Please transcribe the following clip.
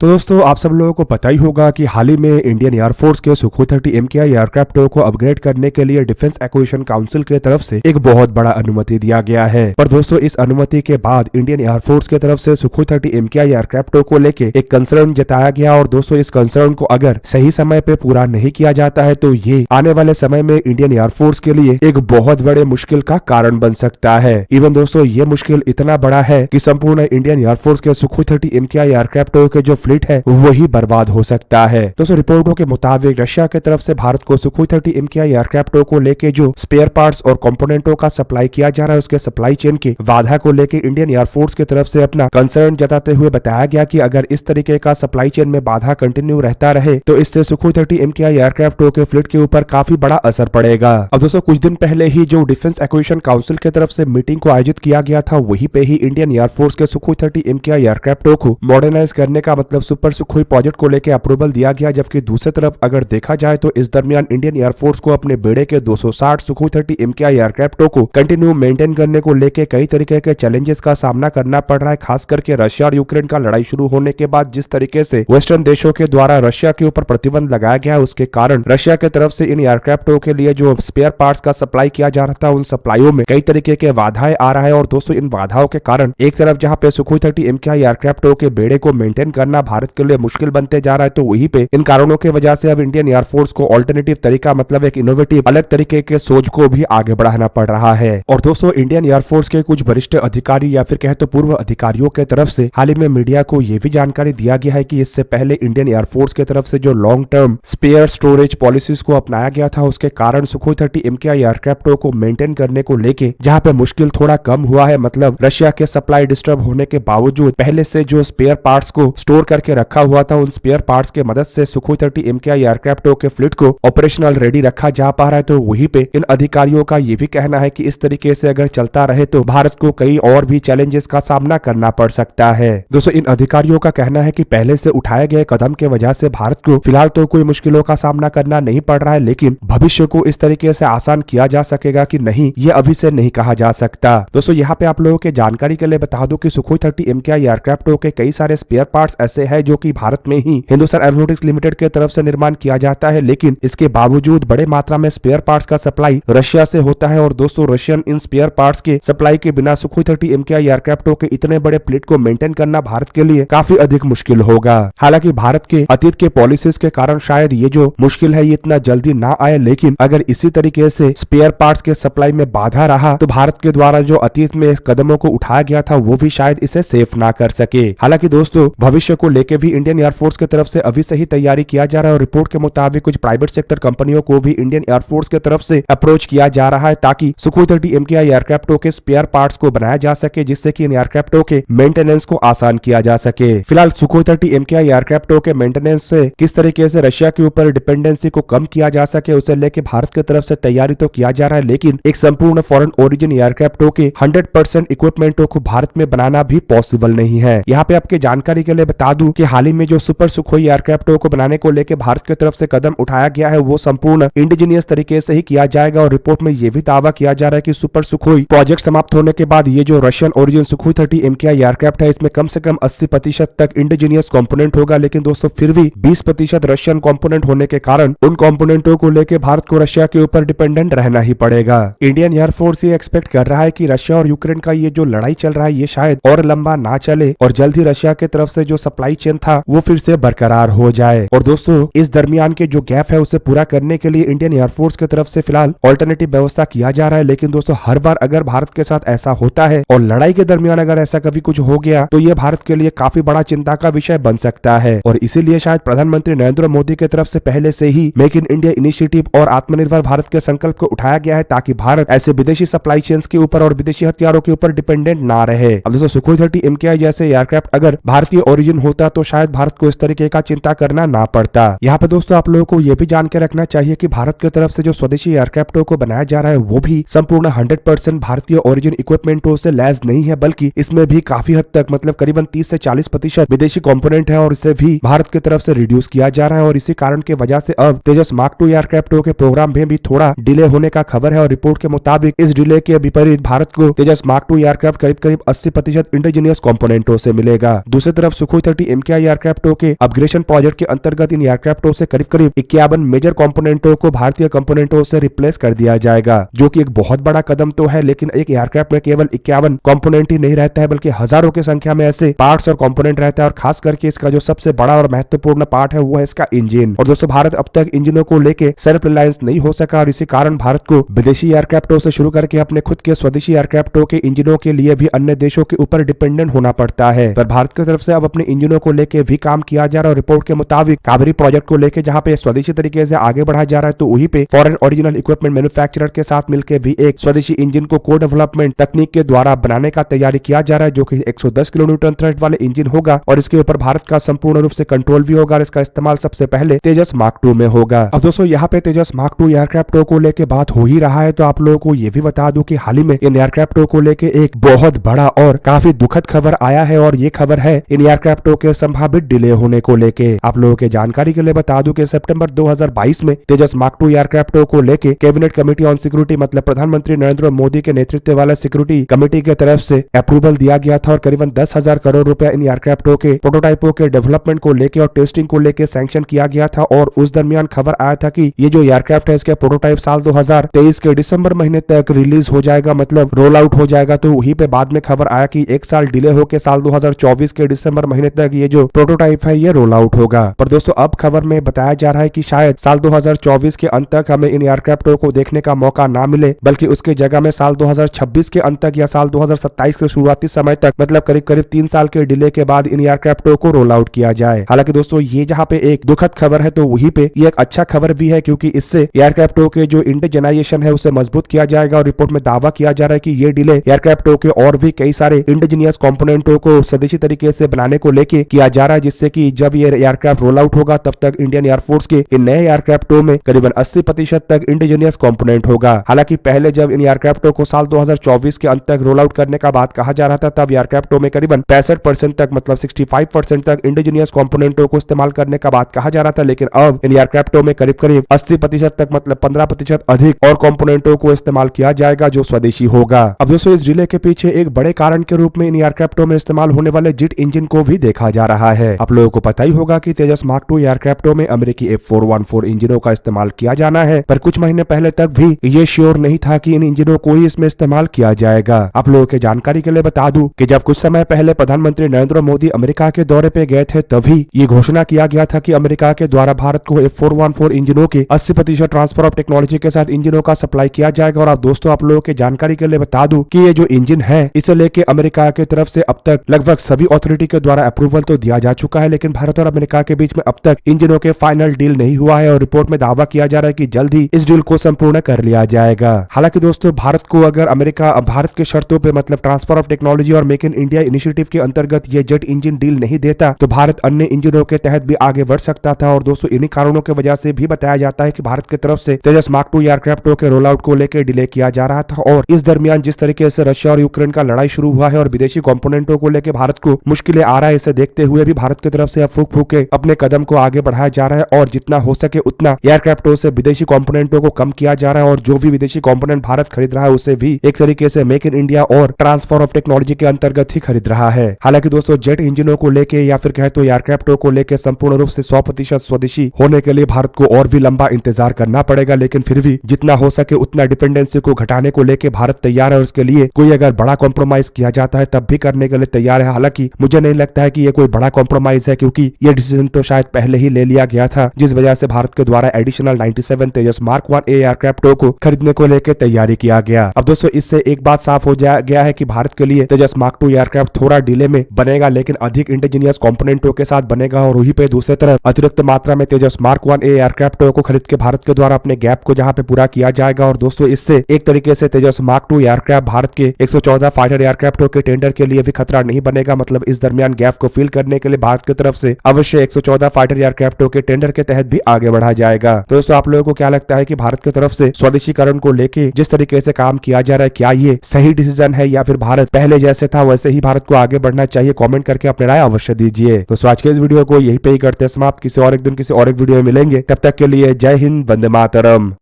तो दोस्तों आप सब लोगों को पता ही होगा कि हाल ही में इंडियन एयरफोर्स के सुखोई 30 MKI एयरक्राफ्ट को अपग्रेड करने के लिए डिफेंस एक्विजिशन काउंसिल की तरफ से एक बहुत बड़ा अनुमति दिया गया है। पर दोस्तों इस अनुमति के बाद इंडियन एयरफोर्स की तरफ से सुखोई 30 MKI एयरक्राफ्ट को लेके एक कंसर्न जताया गया और दोस्तों इस कंसर्न को अगर सही समय पे पूरा नहीं किया जाता है तो ये आने वाले समय में इंडियन एयरफोर्स के लिए एक बहुत बड़े मुश्किल का कारण बन सकता है। इवन दोस्तों ये मुश्किल इतना बड़ा है कि संपूर्ण इंडियन एयरफोर्स के सुखोई 30 MKI एयरक्राफ्ट के जो फ्लीट है वही बर्बाद हो सकता है। दोस्तों रिपोर्टों के मुताबिक रशिया की तरफ से भारत को सुखोई 30 MKI एयरक्राफ्ट को लेके जो स्पेयर पार्ट्स और कंपोनेंटों का सप्लाई किया जा रहा है उसके सप्लाई चेन की बाधा को लेके इंडियन एयरफोर्स की तरफ से अपना कंसर्न जताते हुए बताया गया कि अगर इस तरीके का सप्लाई चेन में बाधा कंटिन्यू रहता रहे तो इससे सुखोई 30 MKI एयरक्राफ्ट के फ्लीट के ऊपर काफी बड़ा असर पड़ेगा। अब दोस्तों कुछ दिन पहले ही जो डिफेंस एक्विजिशन काउंसिल की तरफ से मीटिंग को आयोजित किया गया था वहीं पे ही इंडियन एयरफोर्स के सुखोई 30 MKI एयरक्राफ्ट को मॉडर्नाइज करने का मतलब सुपर सुखोई प्रोजेक्ट को लेकर अप्रूवल दिया गया। जबकि दूसरी तरफ अगर देखा जाए तो इस दरमियान इंडियन एयरफोर्स को अपने बेड़े के 260 सुखोई 30 MKI एयरक्राफ्ट को कंटिन्यू मेंटेन करने को लेकर कई तरीके के चैलेंजेस का सामना करना पड़ रहा है। खास करके रशिया और यूक्रेन का लड़ाई शुरू होने के बाद जिस तरीके से वेस्टर्न देशों के द्वारा रशिया के ऊपर प्रतिबंध लगाया गया है उसके कारण रशिया की तरफ से इन एयरक्राफ्टों के लिए जो स्पेयर पार्ट्स का सप्लाई किया जा रहा था उन सप्लाईयों में कई तरीके के बाधाएं आ रहा है। और दोस्तों इन बाधाओं के कारण एक तरफ जहां पे सुखोई 30 MKI एयरक्राफ्टों के बेड़े को मेंटेन करना भारत के लिए मुश्किल बनते जा रहा है तो वहीं पे इन कारणों की वजह से अब इंडियन एयरफोर्स को ऑल्टरनेटिव तरीका मतलब एक इनोवेटिव अलग तरीके के सोच को भी आगे बढ़ाना पड़ रहा है। और दोस्तों इंडियन एयरफोर्स के कुछ वरिष्ठ अधिकारी या फिर कहे तो पूर्व अधिकारियों के तरफ से हाल ही में मीडिया को यह भी जानकारी दिया गया है कि इससे पहले इंडियन एयरफोर्स की तरफ से जो long term spare storage policies को अपनाया गया था उसके कारण सुखोई 30 MKI एयरक्राफ्ट को मेंटेन करने को लेके जहां पे मुश्किल थोड़ा कम हुआ है। मतलब रशिया के सप्लाई डिस्टर्ब होने के बावजूद पहले से जो स्पेयर पार्ट्स को स्टोर करके रखा हुआ था उन स्पेयर पार्ट्स के मदद से सुखोई 30 MKI एयरक्राफ्ट के फ्लीट को ऑपरेशनल रेडी रखा जा पा रहा है। तो वहीं पे इन अधिकारियों का ये भी कहना है कि इस तरीके से अगर चलता रहे तो भारत को कई और भी चैलेंजेस का सामना करना पड़ सकता है। दोस्तों इन अधिकारियों का कहना है कि पहले से उठाए गए कदम के वजह से भारत को फिलहाल तो कोई मुश्किलों का सामना करना नहीं पड़ रहा है लेकिन भविष्य को इस तरीके से आसान किया जा सकेगा कि नहीं ये अभी से नहीं कहा जा सकता। दोस्तों यहाँ पे आप लोगों के जानकारी के लिए बता दूं कि सुखोई 30 MKI एयरक्राफ्ट के कई सारे स्पेयर पार्ट्स ऐसे हैं जो कि भारत में ही हिंदुस्तान एरोनॉटिक्स लिमिटेड की तरफ से निर्माण किया जाता है लेकिन इसके बावजूद बड़े मात्रा में स्पेयर पार्ट्स का सप्लाई रशिया से होता है। और दोस्तों रशियन इन स्पेयर पार्ट्स के सप्लाई के बिना सुखोई 30 MKI एयरक्राफ्ट के इतने बड़े फ्लीट को मेंटेन करना भारत के लिए काफी अधिक मुश्किल होगा। हालांकि भारत के अतीत के पॉलिसीज के कारण शायद ये जो मुश्किल है ये इतना जल्दी ना आए लेकिन अगर इसी तरीके से स्पेयर पार्ट्स के सप्लाई में बाधा रहा तो भारत के द्वारा जो अतीत में कदमों को उठाया गया था वो भी शायद इसे सेफ ना कर सके। हालांकि दोस्तों भविष्य को लेकर भी इंडियन एयरफोर्स की तरफ से अभी से ही तैयारी किया जा रहा है और रिपोर्ट के मुताबिक कुछ प्राइवेट सेक्टर कंपनियों को भी इंडियन एयरफोर्स की तरफ से अप्रोच किया जा रहा है ताकि सुखोई 30 MKI एयरक्राफ्टों के स्पेयर पार्ट्स को बनाया जा सके जिससे कि इन एयरक्राफ्टों के मेंटेनेंस को आसान किया जा सके। फिलहाल सुखोई 30 MKI एयरक्राफ्टों के मेंटेनेंस से किस तरीके से रशिया के ऊपर डिपेंडेंसी को कम किया जा सके उसे लेकर भारत की तरफ से तैयारी तो किया जा रहा है लेकिन एक संपूर्ण फॉरेन ओरिजिन एयरक्राफ्टों के 100% इक्विपमेंटों को भारत में बनाना भी पॉसिबल नहीं है। यहाँ पे आपके जानकारी के लिए बता दूं कि हाल ही में जो सुपर सुखोई एयरक्राफ्टों को बनाने को लेकर भारत की तरफ से कदम उठाया गया है वो संपूर्ण इंडिजीनियस तरीके से ही किया जाएगा। और रिपोर्ट में ये भी दावा किया जा रहा है कि सुपर सुखोई प्रोजेक्ट समाप्त होने के बाद ये जो Russian origin Sukhoi 30 MKI aircraft है इसमें कम से कम 80% तक इंडिजीनियस कंपोनेंट होगा लेकिन दोस्तों फिर भी 20% रशियन कंपोनेंट होने के कारण उन कंपोनेंटों को लेकर भारत को रशिया के ऊपर डिपेंडेंट रहना ही पड़ेगा। इंडियन एयरफोर्स ये एक्सपेक्ट कर रहा है कि रशिया और यूक्रेन का ये जो लड़ाई चल रहा है ये शायद और लंबा ना चले और जल्द ही रशिया की तरफ से जो सप्लाई चेन था वो फिर से बरकरार हो जाए। और दोस्तों इस दरमियान के जो गैप है उसे पूरा करने के लिए इंडियन एयरफोर्स की तरफ से फिलहाल ऑल्टरनेटिव व्यवस्था किया जा रहा है लेकिन दोस्तों हर बार अगर भारत के साथ ऐसा होता है और लड़ाई के दरमियान अगर ऐसा कभी कुछ हो गया तो ये भारत के लिए काफी बड़ा चिंता का विषय बन सकता है। और इसीलिए शायद प्रधानमंत्री नरेंद्र मोदी की तरफ से पहले से ही मेक इन इंडिया इनिशिएटिव और आत्मनिर्भर भारत के संकल्प को उठाया गया है ताकि भारत ऐसे विदेशी सप्लाई चेन्स के ऊपर और विदेशी हथियारों के ऊपर डिपेंडेंट ना रहे। अब दोस्तों सुखोई 30 MKI जैसे एयरक्राफ्ट अगर भारतीय ओरिजिन होता तो शायद भारत को इस तरीके का चिंता करना ना पड़ता। यहाँ पे दोस्तों आप लोगों को ये भी जान के रखना चाहिए कि भारत की तरफ से जो स्वदेशी एयरक्राफ्टों को बनाया जा रहा है वो भी संपूर्ण 100% भारतीय ओरिजिन इक्विपमेंटों से लैस नहीं है बल्कि इसमें भी काफी हद तक मतलब करीबन 30 से 40% विदेशी कंपोनेंट है और इसे भी भारत की तरफ से रिड्यूस किया जा रहा है। और इसी कारण की वजह से अब तेजस मार्क 2 एयरक्राफ्टों के प्रोग्राम में भी थोड़ा डिले होने का खबर है। और रिपोर्ट के मुताबिक इस डिले के विपरीत भारत को तेजस मार्क 2 एयरक्राफ्ट करीब 80% इंडिजीनियस कंपोनेंटों से मिलेगा। दूसरी तरफ सुखोई 30 MKI एयरक्राफ्टों के अपग्रेडेशन प्रोजेक्ट के अंतर्गत इन एयरक्राफ्टों से करीब करीब 51 मेजर कंपोनेंटों को भारतीय कंपोनेंटों से रिप्लेस कर दिया जाएगा, जो कि एक बहुत बड़ा कदम तो है। लेकिन एक एयरक्राफ्ट में केवल 51 कंपोनेंट ही नहीं रहता है, बल्कि हजारों की संख्या में ऐसे पार्ट्स और कंपोनेंट रहता है। और खास करके इसका जो सबसे बड़ा और महत्वपूर्ण पार्ट है वो है इसका इंजन। और दोस्तों, भारत अब तक इंजनों को लेकर सेल्फ रिलायंस नहीं हो सका और इसी कारण भारत को विदेशी एयरक्राफ्टों से शुरू करके अपने खुद के स्वदेशी एयरक्राफ्टों के इंजनों के लिए भी अन्य देशों के ऊपर डिपेंडेंट होना पड़ता है। पर भारत की तरफ से अब अपने इंजनों को लेकर भी काम किया जा रहा है। रिपोर्ट के मुताबिक कावेरी प्रोजेक्ट को लेकर जहां पे स्वदेशी तरीके से आगे बढ़ाया जा रहा है, तो वहीं पे फॉरेन ओरिजिनल इक्विपमेंट मैन्युफैक्चरर के साथ मिलकर भी एक स्वदेशी इंजन को को डेवलपमेंट तकनीक के द्वारा बनाने का तैयारी किया जा रहा है, जो कि 110 किलोन्यूटन थ्रस्ट वाले इंजन होगा और इसके ऊपर भारत का संपूर्ण रूप से कंट्रोल भी होगा और इसका इस्तेमाल सबसे पहले तेजस मार्क 2 में होगा। अब दोस्तों, यहाँ पे तेजस मार्क 2 एयरक्राफ्टों को लेकर बात हो ही रहा है, तो आप लोगों को ये भी बता दूं कि हाल ही में इन एयरक्राफ्टों को लेकर एक बहुत बड़ा और काफी दुखद खबर आया है और ये खबर है इन एयरक्राफ्टों के संभावित डिले होने को लेकर। आप लोगों के जानकारी के लिए बता दूं कि सितंबर 2022 में तेजस मार्क 2 एयरक्राफ्टों को लेकर कैबिनेट कमेटी ऑन सिक्योरिटी मतलब प्रधानमंत्री नरेंद्र मोदी के नेतृत्व वाला सिक्योरिटी कमेटी की तरफ से अप्रूवल दिया गया था और करीबन 10,000 करोड़ रुपए इन एयरक्राफ्टों के प्रोटोटाइपों के डेवलपमेंट को लेकर और टेस्टिंग को लेकर सैंक्शन किया गया था। और उस दरमियान खबर आया था कि ये जो एयरक्राफ्ट है इसके प्रोटोटाइप साल 2023 के दिसंबर महीने तक रिलीज हो जाएगा, मतलब रोल आउट हो जाएगा। तो वहीं पे बाद में खबर आया कि एक साल डिले होकर साल 2024 के दिसंबर महीने तक ये जो प्रोटोटाइप है ये रोल आउट होगा। पर दोस्तों, अब खबर में बताया जा रहा है कि शायद साल 2024 के अंत तक हमें इन एयरक्राफ्टों को देखने का मौका ना मिले, बल्कि उसके जगह में साल 2026 के अंत तक या साल 2027 के शुरुआती समय तक, मतलब करीब करीब 3 साल के डिले के बाद इन एयरक्राफ्टों को रोल आउट किया जाए। हालांकि दोस्तों, ये जहां पे एक दुखद खबर है, तो वहीं पे ये एक अच्छा खबर भी है, क्योंकि इससे एयरक्राफ्टों के जो इंडिजिनाइजेशन है उसे मजबूत किया जाएगा। और रिपोर्ट में दावा किया जा रहा है कि ये डिले एयरक्राफ्टों के और भी कई सारे इंडिजिनियस कंपोनेंटों को स्वदेशी तरीके से बनाने को लेके किया जा रहा है, जिससे कि जब ये एयरक्राफ्ट रोल आउट होगा तब तक इंडियन एयरफोर्स के इन नए एयरक्राफ्टों में करीबन 80% तक इंडिजिनियस कंपोनेंट होगा। हालांकि पहले जब इन एयरक्राफ्टों को साल 2024 के अंत तक रोल आउट करने का बात कहा जा रहा था, तब एयरक्राफ्टों में करीबन 65% तक, मतलब 65% तक इंडिजिनियस कंपोनेंटों को इस्तेमाल करने का बात कहा जा रहा था। लेकिन अब इन एयरक्राफ्टों में करीब करीब 80% तक, मतलब 15% अधिक और कंपोनेंटों को इस्तेमाल किया जाएगा जो स्वदेशी होगा। अब दोस्तों, इस डिले के पीछे एक बड़े कारण के रूप में इन एयरक्राफ्टों में इस्तेमाल होने वाले जेट इंजन को भी देखा जा रहा है। आप लोगों को पता ही होगा कि तेजस मार्क 2 एयरक्राफ्टों में अमेरिकी F414 इंजनों का इस्तेमाल किया जाना है, पर कुछ महीने पहले तक भी ये श्योर नहीं था कि इन इंजनों को ही इसमें इस्तेमाल किया जाएगा। आप लोगों के जानकारी के लिए बता दूं कि जब कुछ समय पहले प्रधानमंत्री नरेंद्र मोदी अमेरिका के दौरे पे गए थे, तभी ये घोषणा किया गया था कि अमेरिका के द्वारा भारत को F414 इंजनों के 80% ट्रांसफर ऑफ टेक्नोलॉजी के साथ इंजनों का सप्लाई किया जाएगा। और दोस्तों, आप लोगों के जानकारी के लिए बता दूं कि ये जो इंजन है इसे लेके अमेरिका की तरफ से अब तक लगभग सभी अथॉरिटी के द्वारा अप्रूवल तो दिया जा चुका है, लेकिन भारत और अमेरिका के बीच में अब तक इंजनों के फाइनल डील नहीं हुआ है। और रिपोर्ट में दावा किया जा रहा है कि जल्द ही इस डील को संपूर्ण कर लिया जाएगा। हालांकि दोस्तों, भारत को अगर अमेरिका भारत के शर्तों पे, मतलब ट्रांसफर ऑफ टेक्नोलॉजी और मेक इन इंडिया इनिशिएटिव के अंतर्गत ये जेट इंजन डील नहीं देता, तो भारत अन्य इंजनों के तहत भी आगे बढ़ सकता था। और दोस्तों, इन्हीं कारणों की वजह से भी बताया जाता है कि भारत की तरफ से तेजस मार्क 2 एयरक्राफ्टों के रोल आउट को लेकर डिले किया जा रहा था। और इस दरमियान जिस तरीके से रशिया और यूक्रेन का लड़ाई शुरू हुआ है और विदेशी कंपोनेंटों को लेकर भारत को मुश्किलें आ रहा है, इसे देखते हुए भी भारत की तरफ से फूक फूक के अपने कदम को आगे बढ़ाया जा रहा है और जितना हो सके उतना एयरक्राफ्टों से विदेशी कंपोनेंटों को कम किया जा रहा है। और जो भी विदेशी कंपोनेंट भारत खरीद रहा है उसे भी एक तरीके से मेक इन इंडिया और ट्रांसफर ऑफ टेक्नोलॉजी के अंतर्गत ही खरीद रहा है। हालांकि दोस्तों, जेट इंजनों को लेके या फिर कहे तो एयरक्राफ्टों को लेकर संपूर्ण रूप से 100% स्वदेशी होने के लिए भारत को और भी लंबा इंतजार करना पड़ेगा, लेकिन फिर भी जितना हो सके उतना डिपेंडेंसी को घटाने को लेकर भारत तैयार है। और उसके लिए कोई अगर बड़ा कॉम्प्रोमाइज किया जाता है तब भी करने के लिए तैयार है। हालांकि मुझे नहीं लगता है कि ये कोई बड़ा कॉम्प्रोमाइज है, क्योंकि ये डिसीजन तो शायद पहले ही ले लिया गया था, जिस वजह से भारत के द्वारा एडिशनल 97 तेजस मार्क 1 एयरक्राफ्टों को खरीदने को लेकर तैयारी किया गया। अब दोस्तों, इससे एक बात साफ हो गया है कि भारत के लिए तेजस मार्क 2 एयरक्राफ्ट थोड़ा डिले में बनेगा, लेकिन अधिक इंडिजिनियस कंपोनेंटों के साथ बनेगा। और वहीं पे दूसरी तरफ अतिरिक्त मात्रा में तेजस मार्क 1 एयरक्राफ्टों को खरीद के भारत के द्वारा अपने गैप को जहां पे पूरा किया जाएगा। और दोस्तों, इससे एक तरीके से तेजस मार्क 2 एयरक्राफ्ट भारत के 114 फाइटर एयरक्राफ्टों के टेंडर के लिए भी खतरा नहीं बनेगा। मतलब इस दरमियान गैप को फिल करने के लिए भारत की तरफ से अवश्य 114 फाइटर एयरक्राफ्टों के टेंडर के तहत भी आगे बढ़ा जाएगा। तो दोस्तों, आप लोगों को क्या लगता है कि भारत की तरफ से स्वदेशीकरण को लेके जिस तरीके से काम किया जा रहा है, क्या ये सही डिसीजन है या फिर भारत पहले जैसे था वैसे ही भारत को आगे बढ़ना चाहिए? कमेंट करके अपने राय अवश्य दीजिए। तो आज के इस वीडियो को यहीं पे ही करते हैं समाप्त। किसी और एक दिन किसी और एक वीडियो में मिलेंगे, तब तक के लिए जय हिंद, वंदे मातरम।